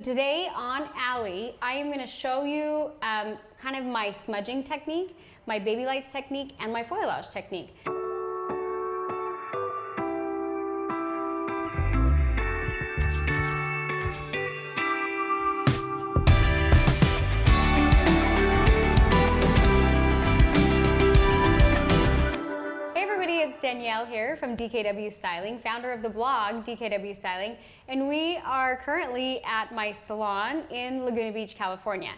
Today on Allie, I am going to show you kind of my smudging technique, my Babylights technique, and my Foilage technique. It's Danielle here from DKW Styling, founder of the blog DKW Styling, and we are currently at my salon in Laguna Beach, California.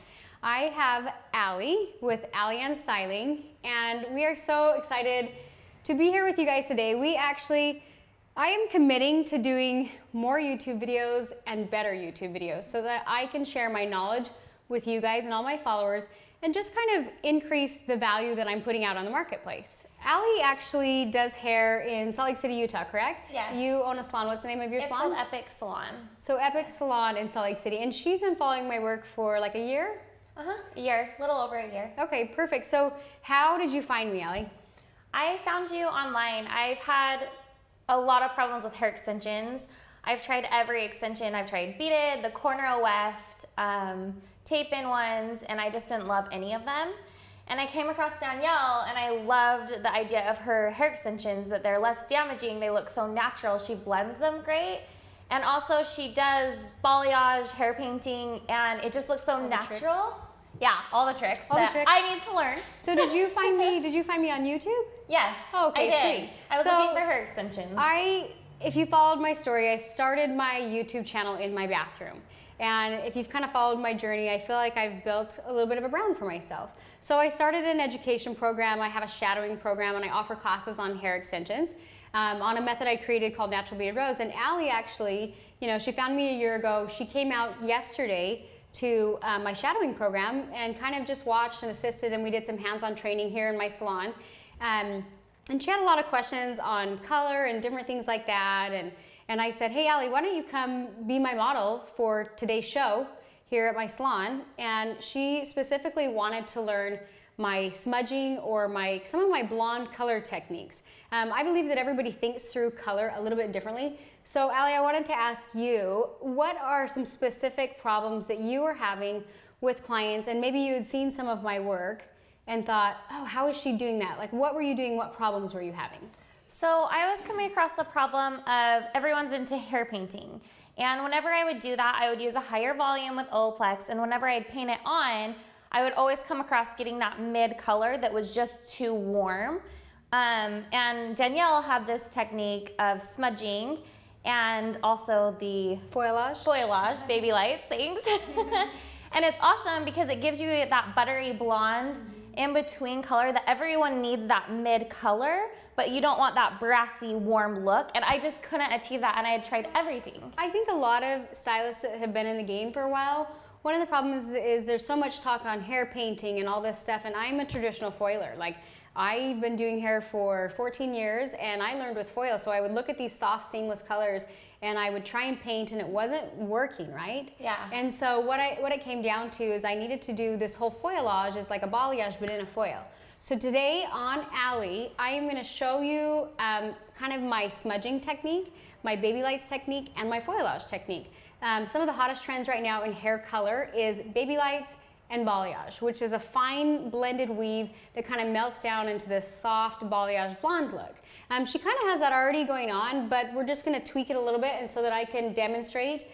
I have Allie with Allie and Styling, and we are so excited to be here with you guys today. I am committing to doing more YouTube videos and better YouTube videos so that I can share my knowledge with you guys and all my followers and just kind of increase the value that I'm putting out on the marketplace. Allie actually does hair in Salt Lake City, Utah, correct? Yes. You own a salon. What's the name of your salon? It's called Epic Salon. So Epic Salon in Salt Lake City. And she's been following my work for like a year? A year, a little over a year. Okay, perfect. So how did you find me, Allie? I found you online. I've had a lot of problems with hair extensions. I've tried every extension. I've tried beaded, the corner weft, tape-in ones, and I just didn't love any of them. And I came across Danielle, and I loved the idea of her hair extensions, that they're less damaging, they look so natural, she blends them great. And also she does balayage, hair painting, and it just looks so natural. Yeah, all the tricks that I need to learn. So did you find me on YouTube? Yes, oh, okay, I did. Sweet. I was looking for hair extensions. If you followed my story, I started my YouTube channel in my bathroom. And if you've kind of followed my journey, I feel like I've built a little bit of a brand for myself. So I started an education program, I have a shadowing program, and I offer classes on hair extensions on a method I created called Natural Beaded Rows. And Allie actually, she found me a year ago. She came out yesterday to my shadowing program and kind of just watched and assisted, and we did some hands-on training here in my salon. And she had a lot of questions on color and different things like that. And I said, hey, Allie, why don't you come be my model for today's show here at my salon? And she specifically wanted to learn my smudging or some of my blonde color techniques. I believe that everybody thinks through color a little bit differently. So Allie, I wanted to ask you, what are some specific problems that you are having with clients? And maybe you had seen some of my work and thought, oh, how is she doing that? Like, what were you doing? What problems were you having? So I was coming across the problem of everyone's into hair painting. And whenever I would do that, I would use a higher volume with Olaplex. And whenever I'd paint it on, I would always come across getting that mid color that was just too warm. And Danielle had this technique of smudging and also the Foilage, Babylight things. And it's awesome because it gives you that buttery blonde in between color that everyone needs, that mid color, but you don't want that brassy, warm look. And I just couldn't achieve that, and I had tried everything. I think a lot of stylists that have been in the game for a while, one of the problems is there's so much talk on hair painting and all this stuff, and I'm a traditional foiler. Like, I've been doing hair for 14 years, and I learned with foil, so I would look at these soft, seamless colors, and I would try and paint, and it wasn't working, right? Yeah. And so what it came down to is I needed to do this whole foilage as like a balayage, but in a foil. So today on Allie, I am going to show you kind of my smudging technique, my Babylights technique, and my Foilage technique. Some of the hottest trends right now in hair color is Babylights and balayage, which is a fine blended weave that kind of melts down into this soft balayage blonde look. She kind of has that already going on, but we're just going to tweak it a little bit and so that I can demonstrate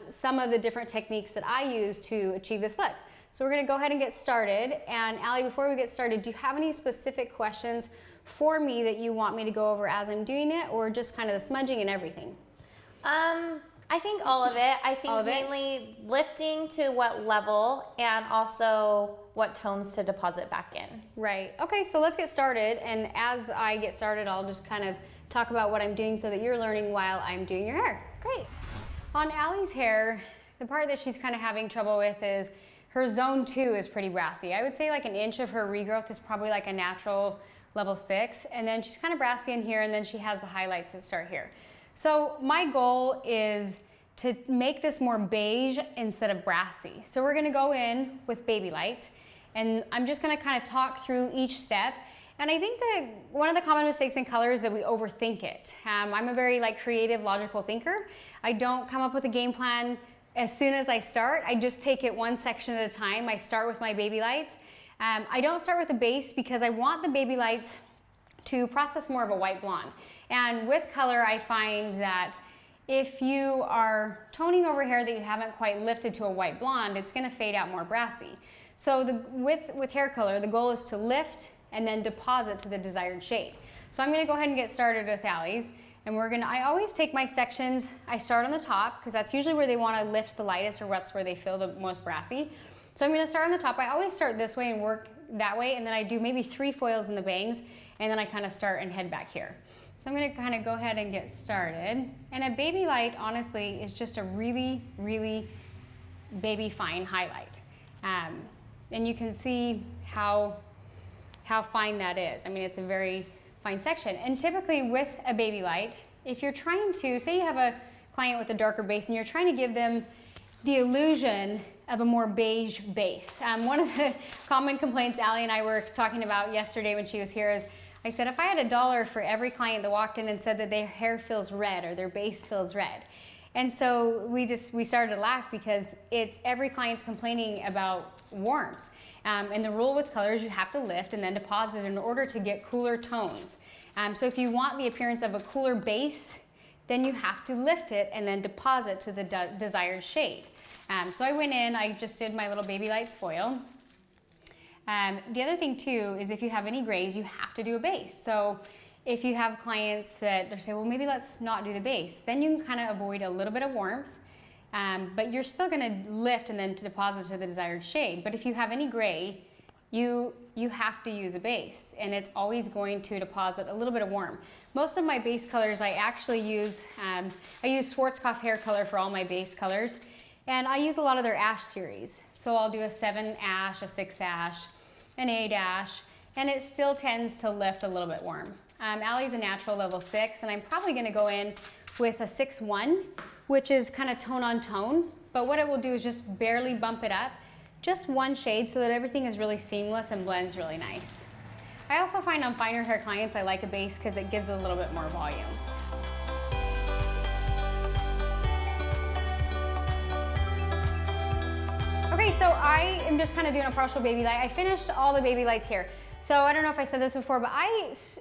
some of the different techniques that I use to achieve this look. So we're going to go ahead and get started. And Allie, before we get started, do you have any specific questions for me that you want me to go over as I'm doing it, or just kind of the smudging and everything? I think all of it. I think mainly lifting to what level and also what tones to deposit back in. Right. Okay, so let's get started. And as I get started, I'll just kind of talk about what I'm doing so that you're learning while I'm doing your hair. Great. On Allie's hair, the part that she's kind of having trouble with is her zone 2 is pretty brassy. I would say like an inch of her regrowth is probably like a natural level 6. And then she's kind of brassy in here, and then she has the highlights that start here. So my goal is to make this more beige instead of brassy. So we're gonna go in with Babylight, and I'm just gonna kind of talk through each step. And I think that one of the common mistakes in color is that we overthink it. I'm a very creative, logical thinker. I don't come up with a game plan as soon as I start, I just take it one section at a time. I start with my Babylights. I don't start with the base because I want the Babylights to process more of a white blonde. And with color, I find that if you are toning over hair that you haven't quite lifted to a white blonde, it's gonna fade out more brassy. So with hair color, the goal is to lift and then deposit to the desired shade. So I'm gonna go ahead and get started with Allie's. And I always take my sections, I start on the top because that's usually where they wanna lift the lightest or that's where they feel the most brassy. So I'm gonna start on the top. I always start this way and work that way, and then I do maybe 3 foils in the bangs, and then I kind of start and head back here. So I'm gonna kind of go ahead and get started. And a Babylight, honestly, is just a really, really baby fine highlight. And you can see how fine that is. I mean, it's a very fine section. And typically with a Babylight, if you're trying to, say you have a client with a darker base and you're trying to give them the illusion of a more beige base. One of the common complaints Allie and I were talking about yesterday when she was here is, I said, if I had $1 for every client that walked in and said that their hair feels red or their base feels red. And so we started to laugh because every client's complaining about warmth. And the rule with colors, you have to lift and then deposit in order to get cooler tones. So if you want the appearance of a cooler base, then you have to lift it and then deposit to the desired shade. So I went in, I just did my little Babylights foil. The other thing too is if you have any grays, you have to do a base. So if you have clients that they say, well, maybe let's not do the base, then you can kind of avoid a little bit of warmth, but you're still gonna lift and then to deposit to the desired shade. But if you have any gray, you have to use a base, and it's always going to deposit a little bit of warmth. Most of my base colors I actually use, I use Schwarzkopf hair color for all my base colors, and I use a lot of their ash series. So I'll do a 7 ash, a 6 ash, an 8 ash, and it still tends to lift a little bit warm. Allie's a natural level 6, and I'm probably gonna go in with a 6-1, which is kind of tone on tone, but what it will do is just barely bump it up, just one shade so that everything is really seamless and blends really nice. I also find on finer hair clients I like a base because it gives a little bit more volume. Okay, so I am just kind of doing a partial Babylight. I finished all the Babylights here. So I don't know if I said this before, but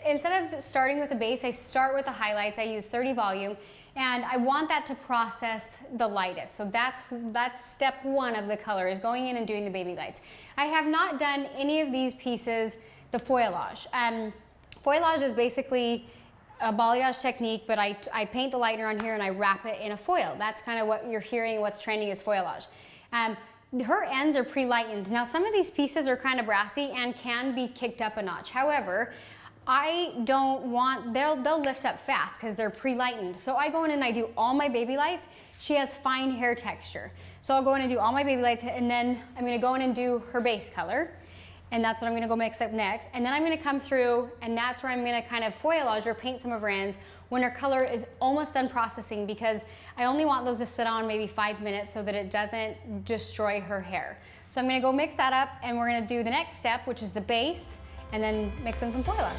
instead of starting with the base, I start with the highlights. I use 30 volume, and I want that to process the lightest. So that's step 1 of the color, is going in and doing the Babylights. I have not done any of these pieces the foilage. Foilage is basically a balayage technique, but I paint the lightener on here and I wrap it in a foil. That's kind of what you're hearing, what's trending is foilage. Her ends are pre-lightened. Now some of these pieces are kind of brassy and can be kicked up a notch. However, I don't want, they'll lift up fast because they're pre-lightened. So I go in and I do all my Babylights. She has fine hair texture. So I'll go in and do all my Babylights, and then I'm gonna go in and do her base color. And that's what I'm gonna go mix up next. And then I'm gonna come through, and that's where I'm gonna kind of foilage or paint some of her ends when her color is almost done processing, because I only want those to sit on maybe 5 minutes so that it doesn't destroy her hair. So I'm gonna go mix that up, and we're gonna do the next step, which is the base, and then mix in some foilage.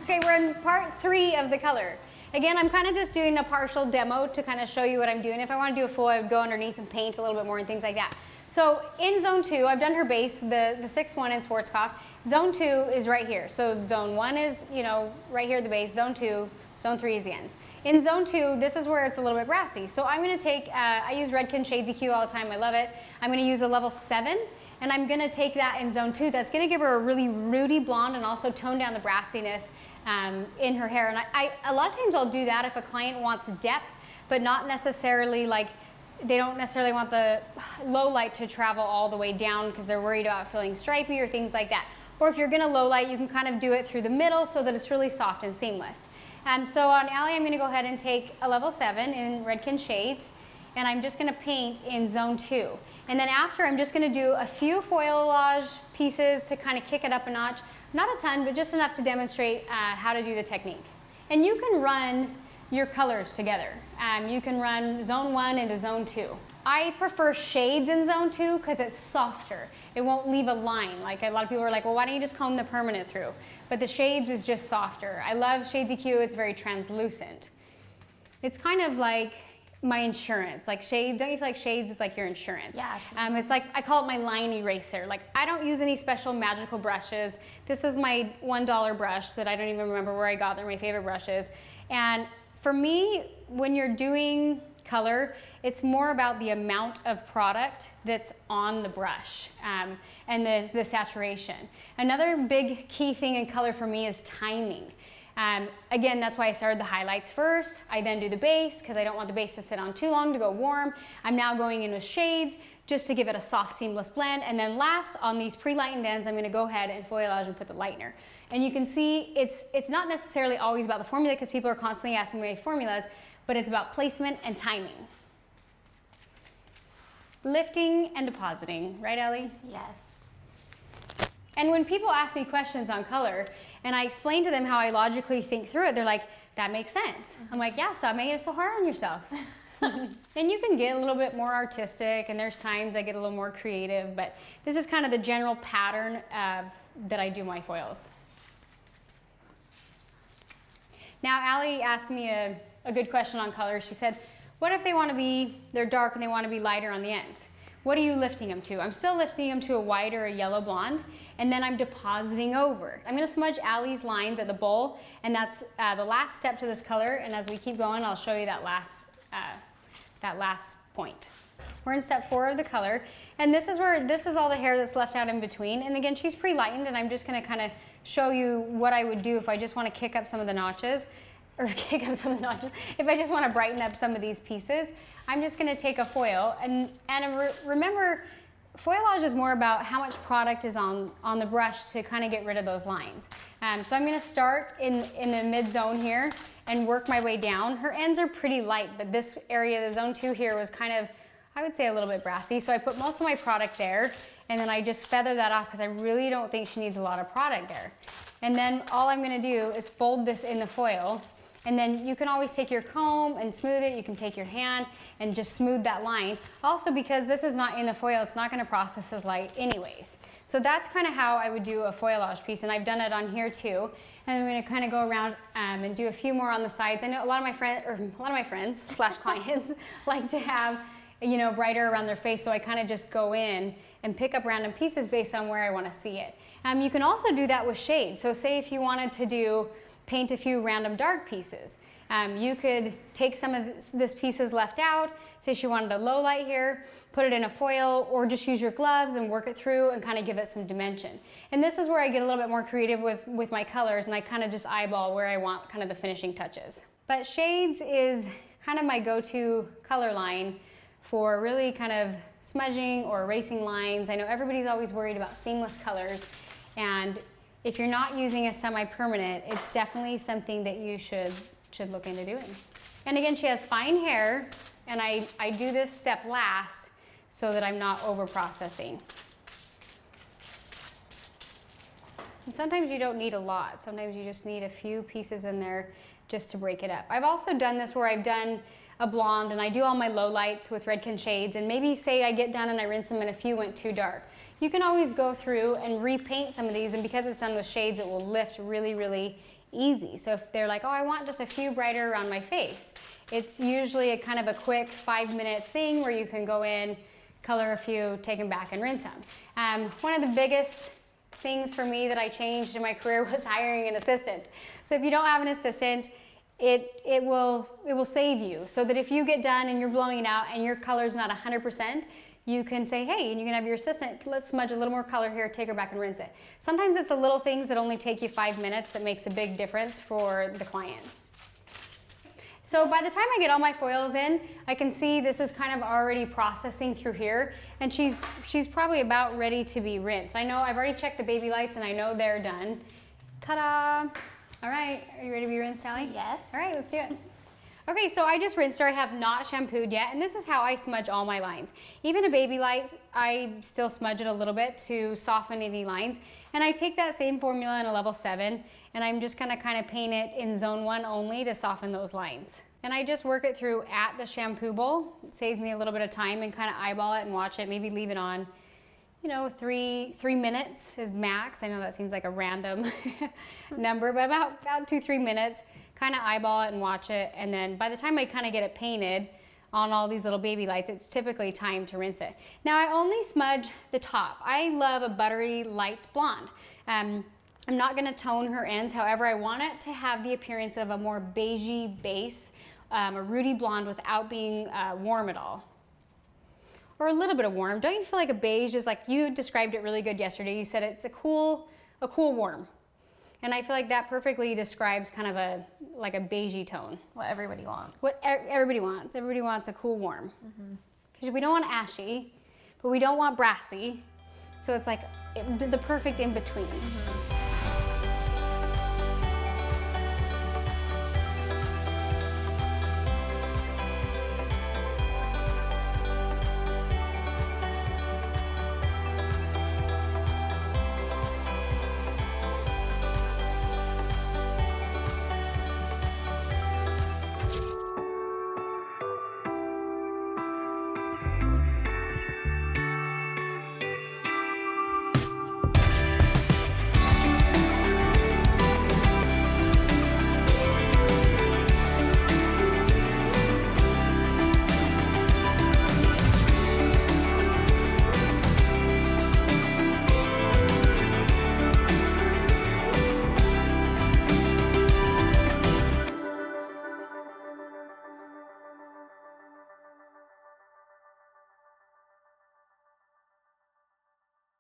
Okay, we're in part 3 of the color. Again, I'm kind of just doing a partial demo to kind of show you what I'm doing. If I want to do a full, I would go underneath and paint a little bit more and things like that. So in zone 2, I've done her base, the 6-1 in Schwarzkopf. Zone 2 is right here. So zone 1 is, right here at the base. Zone 2, zone 3 is the ends. In zone 2, this is where it's a little bit brassy. So I'm going to take, I use Redken Shades EQ all the time. I love it. I'm going to use a level 7. And I'm gonna take that in zone 2. That's gonna give her a really rooty blonde and also tone down the brassiness in her hair. And a lot of times I'll do that if a client wants depth, but not necessarily they don't necessarily want the low light to travel all the way down because they're worried about feeling stripy or things like that. Or if you're gonna low light, you can kind of do it through the middle so that it's really soft and seamless. So on Allie, I'm gonna go ahead and take a level 7 in Redken Shades, and I'm just gonna paint in zone 2. And then after, I'm just gonna do a few foilage pieces to kind of kick it up a notch. Not a ton, but just enough to demonstrate how to do the technique. And you can run your colors together. You can run zone 1 into zone 2. I prefer shades in zone 2 because it's softer. It won't leave a line. Like a lot of people are like, well, why don't you just comb the permanent through? But the shades is just softer. I love Shades EQ, it's very translucent. It's kind of like my insurance. Like shades, don't you feel like shades is like your insurance? Yeah. It's like, I call it my line eraser. Like I don't use any special magical brushes. This is my $1 brush that I don't even remember where I got. They're my favorite brushes. And for me, when you're doing color, it's more about the amount of product that's on the brush and the saturation. Another big key thing in color for me is timing. Again, that's why I started the highlights first. I then do the base because I don't want the base to sit on too long to go warm. I'm now going in with shades just to give it a soft, seamless blend. And then last, on these pre-lightened ends, I'm going to go ahead and foilage and put the lightener. And you can see it's not necessarily always about the formula because people are constantly asking me formulas, but it's about placement and timing. Lifting and depositing, right, Ellie? Yes. And when people ask me questions on color and I explain to them how I logically think through it, they're like, that makes sense. I'm like, yeah, stop making it so hard on yourself. And you can get a little bit more artistic, and there's times I get a little more creative, but this is kind of the general pattern that I do my foils. Now, Allie asked me a good question on color. She said, what if they're dark and they want to be lighter on the ends? What are you lifting them to? I'm still lifting them to a white or a yellow blonde, and then I'm depositing over. I'm going to smudge Allie's lines at the bowl, and that's the last step to this color, and as we keep going, I'll show you that last point. We're in step 4 of the color, and this is all the hair that's left out in between, and again, she's pre-lightened, and I'm just going to kind of show you what I would do if I just want to kick up some of the notches, if I just want to brighten up some of these pieces. I'm just going to take a foil, and remember, foilage is more about how much product is on the brush to kind of get rid of those lines. So I'm going to start in the mid zone here and work my way down. Her ends are pretty light, but this area, the zone 2 here, was kind of, I would say, a little bit brassy. So I put most of my product there, and then I just feather that off because I really don't think she needs a lot of product there. And then all I'm going to do is fold this in the foil. And then you can always take your comb and smooth it. You can take your hand and just smooth that line. Also, because this is not in the foil, it's not going to process as light anyways. So that's kind of how I would do a foilage piece, and I've done it on here too. And I'm going to kind of go around and do a few more on the sides. I know a lot of my friends slash clients like to have, you know, brighter around their face, so I kind of just go in and pick up random pieces based on where I want to see it. You can also do that with shades. So say if you wanted to paint a few random dark pieces. You could take some of this pieces left out, say she wanted a low light here, put it in a foil, or just use your gloves and work it through and kind of give it some dimension. And this is where I get a little bit more creative with my colors, and I kind of just eyeball where I want kind of the finishing touches. But shades is kind of my go-to color line for really kind of smudging or erasing lines. I know everybody's always worried about seamless colors, and if you're not using a semi-permanent, it's definitely something that you should look into doing. And again, she has fine hair, and I do this step last so that I'm not over-processing. And sometimes you don't need a lot. Sometimes you just need a few pieces in there just to break it up. I've also done this where I've done a blonde and I do all my low lights with Redken shades, and maybe say I get done and I rinse them and a few went too dark. You can always go through and repaint some of these, and because it's done with shades, it will lift really, really easy. So if they're like, oh, I want just a few brighter around my face, it's usually a kind of a quick 5-minute thing where you can go in, color a few, take them back and rinse them. One of the biggest things for me that I changed in my career was hiring an assistant. So if you don't have an assistant, it will save you, so that if you get done and you're blowing it out and your color's not 100%, you can say, hey, and you can have your assistant, let's smudge a little more color here, take her back and rinse it. Sometimes it's the little things that only take you 5 minutes that makes a big difference for the client. So by the time I get all my foils in, I can see this is kind of already processing through here, and she's probably about ready to be rinsed. I know I've already checked the Babylights and I know they're done. Ta-da! All right, are you ready to be rinsed, Sally? Yes. All right, let's do it. Okay, so I just rinsed her. I have not shampooed yet, and this is how I smudge all my lines. Even a Babylight, I still smudge it a little bit to soften any lines. And I take that same formula in a level 7, and I'm just gonna kind of paint it in zone 1 only to soften those lines. And I just work it through at the shampoo bowl. It saves me a little bit of time and kind of eyeball it and watch it, maybe leave it on, you know, three minutes is max. I know that seems like a random number, but about 2-3 minutes, kind of eyeball it and watch it. And then by the time I kind of get it painted on all these little baby lights, it's typically time to rinse it. Now I only smudge the top. I love a buttery light blonde. I'm not gonna tone her ends. However, I want it to have the appearance of a more beigey base, a ruddy blonde without being warm at all. Or a little bit of warm. Don't you feel like a beige is like, you described it really good yesterday. You said it's a cool warm. And I feel like that perfectly describes kind of like a beigey tone. What everybody wants. What everybody wants. Everybody wants a cool warm. Because we don't want ashy, but we don't want brassy. So it's like the perfect in between.